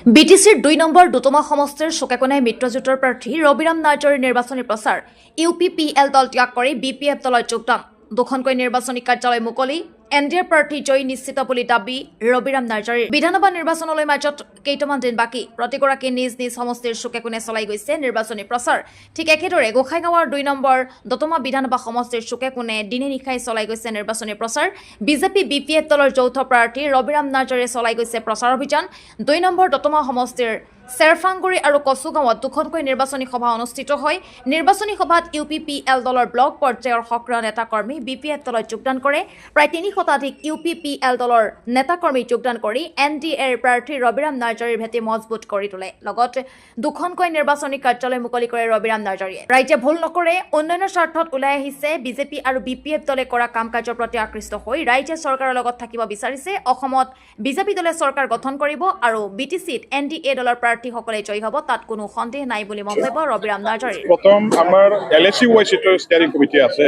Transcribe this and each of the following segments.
বিটিসিৰ ২ number দুটমা সমষ্টিৰ চুকেকোণে মিত্ৰজোঁটৰ প্ৰাৰ্থী ৰবিৰাম নাৰ্জাৰীৰ নিৰ্বাচনী প্ৰচাৰ ইউপিপিএল দল ত্যাগ কৰি বিপিএফ দলত যোগদান দুখনকৈ নিৰ্বাচনী কাৰ্যালয় মুকলি এনডিএৰ প্ৰাৰ্থী জয়ী নিশ্চিত বুলি দাবী ৰবিৰাম নাৰ্জাৰীৰ বিধানসভা নিৰ্বাচনলৈ মাজত কেইটামান দিন বাকী প্ৰতিগৰাকী নিজ নিজ সমষ্টিৰ চুকেকোণে চলাই গৈছে নিৰ্বাচনী প্ৰচাৰ ঠিক একেদৰে গোসাইগাঁৱৰ ২ নম্বৰ দতমা বিধানসভা সমষ্টিৰ চুকেকোণে দিনে নিশাই চলাই গৈছে নিৰ্বাচনী প্ৰচাৰ বিজেপি বিপিএফ দলৰ যৌথ প্ৰাৰ্থী ৰবিৰাম নাৰ্জাৰীয়ে চলাই গৈছে প্ৰচাৰ অভিযান ২ নম্বৰ দতমা সমষ্টিৰ চেৰফাংগুৰি আৰু কচুগাঁৱত দুখনকৈ নিৰ্বাচনী সভা অনুষ্ঠিত হয় নিৰ্বাচনী সভাত ইউপিপিএল দলৰ ব্লক পৰ্যায়ৰ সক্ৰিয় নেতাকৰ্মী বিপিএফ দলত যোগদান কৰে প্ৰায় ৩০০ শতাধিক ইউপিপিএল দলৰ নেতাকৰ্মী যোগদান কৰি এনডিএৰ প্ৰাৰ্থী ৰবিৰাম নাৰ্জাৰীৰ ভেটি মজবুত কৰি তোলে লগতে দুখনকৈ নিৰ্বাচনী কাৰ্যালয় মুকলি কৰে ৰবিৰাম নাৰ্জাৰীয়ে ৰাজ্যে ভুল নকৰে উন্নয়নৰ স্বাৰ্থত ওলাই আহিছে বিজেপি আৰু বিপিএফ দলে কৰা কাম কাৰ্যৰ প্ৰতি আকৃষ্ট হৈ ৰাজ্যে চৰকাৰৰ লগত থাকিব বিচাৰিছে অসমত বিজেপি দলে চৰকাৰ গঠন কৰিব আৰু বিটিচিত এনডিএ দলৰ প্ৰাৰ্থীসকলে জয়ী হ'ব তাত কোনো সন্দেহ নাই বুলি মন্তব্য ৰবিৰাম নাৰ্জাৰীৰ প্ৰথম আমাৰ এলএসি ওয়াই সিটৰ ষ্টিয়াৰিং কমিটি আছে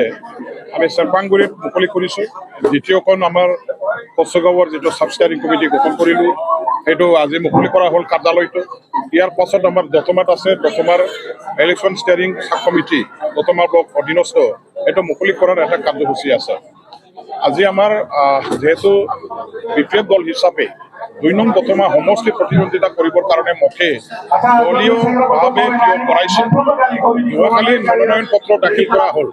আমি চেৰফাংগুৰিত মুকলি কৰিছো দ্বিতীয়খন আমাৰ কচুগাঁৱৰ যেটো সাব ষ্টিয়াৰিং কমিটি গঠন কৰিলো সেইটো আজি মুকলি কৰা হ'ল কাৰ্যালয়টো ইয়াৰ পাছত আমাৰ দতমাত আছে দতমাৰ ইলেকশ্যন ষ্টিয়াৰিং সাব কমিটি দতমা ব্লক অধীনস্থ এইটো মুকলি কৰাৰ এটা কাৰ্যসূচী আছে আজি আমাৰ যেহেতু বিপিএফ দল হিচাপে ২ নং দতমা সমষ্টি প্ৰতিদ্বন্দ্বিতা কৰিবৰ কাৰণে মুখে দলীয়ভাৱে থিয় কৰাইছে যোৱাকালি মনোনয়ন পত্ৰ দাখিল কৰা হ'ল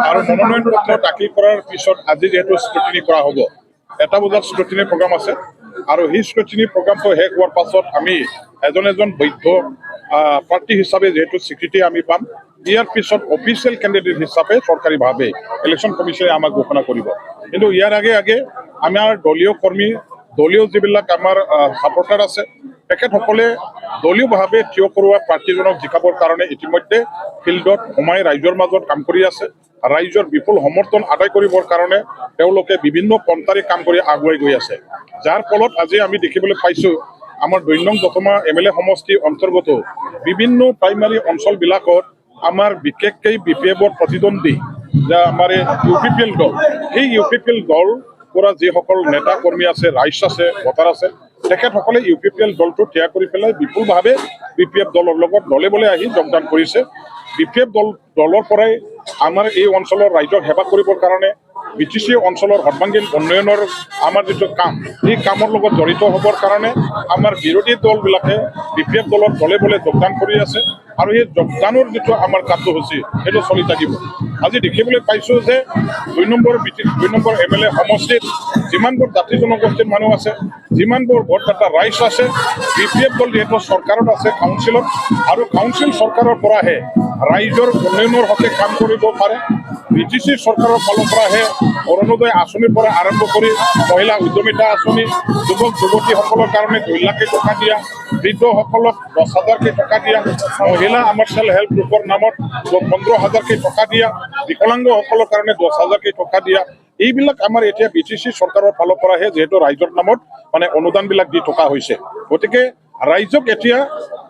আৰু মনোনয়ন পত্ৰ দাখিল কৰাৰ পিছত আজি যেহেতু স্ক্ৰুটিনি কৰা হ'ব ১টা বজাত স্ক্ৰুটিনি প্ৰগ্ৰাম আছে আৰু সেই স্ক্ৰুটিনি প্ৰগ্ৰামটো শেষ হোৱাৰ পাছত আমি এজন বৈধ প্ৰাৰ্থী হিচাপে যেহেতু স্বীকৃতি আমি পাম ইয়াৰ পিছত অফিচিয়েল কেণ্ডিডেট হিচাপে চৰকাৰীভাৱে ইলেকশ্যন কমিশ্যনে আমাক ঘোষণা কৰিব কিন্তু ইয়াৰ আগে আমাৰ দলীয় কৰ্মী দলীয় যিবিলাক আমাৰ সাপোৰ্টাৰ আছে তেখেতসকলে দলীয়ভাৱে থিয় কৰোৱা প্ৰাৰ্থীজনক জিকাবৰ কাৰণে ইতিমধ্যে ফিল্ডত সোমাই ৰাইজৰ মাজত কাম কৰি আছে ৰাইজৰ বিপুল সমৰ্থন আদায় কৰিবৰ কাৰণে তেওঁলোকে বিভিন্ন পন্থাৰে কাম কৰি আগুৱাই গৈ আছে যাৰ ফলত আজি আমি দেখিবলৈ পাইছো আমাৰ ২ নং দতমা এমএলএ সমষ্টি অন্তৰ্গত বিভিন্ন প্ৰাইমাৰী অঞ্চলবিলাকত আমাৰ বিশেষকৈ বিপিএফৰ প্ৰতিদ্বন্দ্বী যা আমাৰ ইউপিপিএল দল সেই ইউপিপিএল দল পৰা যিসকল নেতা কৰ্মী আছে ৰাইজ আছে ভোটাৰ আছে তেখেতসকলে ইউপিপিএল দলটো ত্যাগ কৰি পেলাই বিপুলভাৱে বিপিএফ দলৰ লগত দলে বলে আহি যোগদান কৰিছে বিপিএফ দলৰ পৰাই আমাৰ এই অঞ্চলৰ ৰাইজক সেৱা কৰিবৰ কাৰণে বিটিচি অঞ্চলৰ সৰ্বাংগীন উন্নয়নৰ আমাৰ যিটো কাম এই কামৰ লগত জড়িত হ'বৰ কাৰণে আমাৰ বিৰোধী দলবিলাকে বিপিএফ দলৰ দলে বলে যোগদান কৰি আছে আৰু এই যোগদানৰ যিটো আমাৰ কাৰ্যসূচী সেইটো চলি থাকিব আজি দেখিবলৈ পাইছোঁ যে ২ নম্বৰ এমএলএ সমষ্টিত যিমানবোৰ জাতি জনগোষ্ঠীৰ মানুহ আছে যিমানবোৰ ভোটদাতা ৰাইজ আছে বিপিএফ দল যিহেতু চৰকাৰত আছে কাউন্সিলত আৰু কাউন্সিল চৰকাৰৰ পৰাহে ৰাইজৰ উন্নয়নৰ হকে কাম কৰিব পাৰে বিটিচি চৰকাৰৰ ফালৰ পৰাহে অৰুণোদয় আঁচনিৰ পৰা আৰম্ভ কৰি মহিলা উদ্যমিতা আঁচনি যুৱক যুৱতীসকলৰ কাৰণে ২ লাখ টকা দিয়া বৃদ্ধসকলক ১০,০০০ টকা দিয়া মহিলা আমাৰ সেল্ফ হেল্প গ্ৰুপৰ নামত ১৫,০০০ টকা দিয়া বিকলাংগসকলৰ কাৰণে ১০,০০০ টকা দিয়া এইবিলাক আমাৰ এতিয়া বিটিচি চৰকাৰৰ ফালৰ পৰাহে যিহেতু ৰাইজৰ নামত মানে অনুদানবিলাক দি থকা হৈছে গতিকে ৰাইজক এতিয়া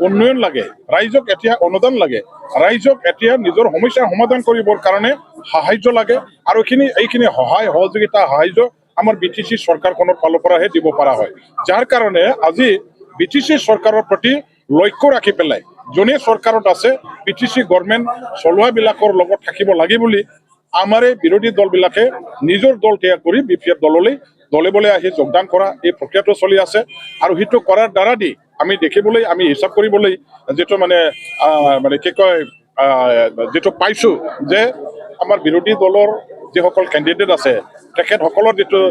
উন্নয়ন লাগে ৰাইজক এতিয়া অনুদান লাগে ৰাইজক এতিয়া নিজৰ সমস্যা সমাধান কৰিবৰ কাৰণে সাহায্য লাগে আৰু এইখিনি সহায় সহযোগিতা সাহায্য আমাৰ বিটিচি চৰকাৰখনৰ ফালৰ পৰাহে দিব পৰা হয় যাৰ কাৰণে আজি বিটিচি চৰকাৰৰ প্ৰতি লক্ষ্য ৰাখি পেলাই যোনে চৰকাৰত আছে বিটিচি গভৰ্ণমেণ্ট চলোৱাবিলাকৰ লগত থাকিব লাগে বুলি আমাৰ এই বিৰোধী দলবিলাকে নিজৰ দল ত্যাগ কৰি বিপিএফ দললৈ দলে বলে আহি যোগদান কৰা এই প্ৰক্ৰিয়াটো চলি আছে আৰু সেইটো কৰাৰ দ্বাৰা দি আমি দেখিবলৈ আমি হিচাপ কৰিবলৈ যিটো মানে কি কয় যিটো পাইছোঁ যে আমাৰ বিৰোধী দলৰ যিসকল কেণ্ডিডেট আছে তেখেতসকলৰ যিটো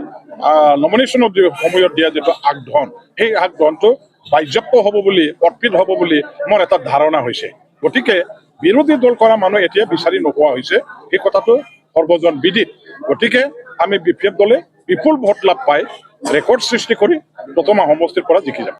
নমিনেশ্যনৰ সময়ত দিয়া যিটো আগধন সেই আগধনটো বাজ্যাপ্ত হ'ব বুলি অৰ্পিত হ'ব বুলি মোৰ এটা ধাৰণা হৈছে গতিকে বিৰোধী দল কৰা মানুহ এতিয়া বিচাৰি নোপোৱা হৈছে সেই কথাটো সৰ্বজন বিদিত গতিকে আমি বিপিএফ দলে বিপুল ভোট লাভ পাই ৰেকৰ্ড সৃষ্টি কৰি দতমা সমষ্টিৰ পৰা জিকি যাম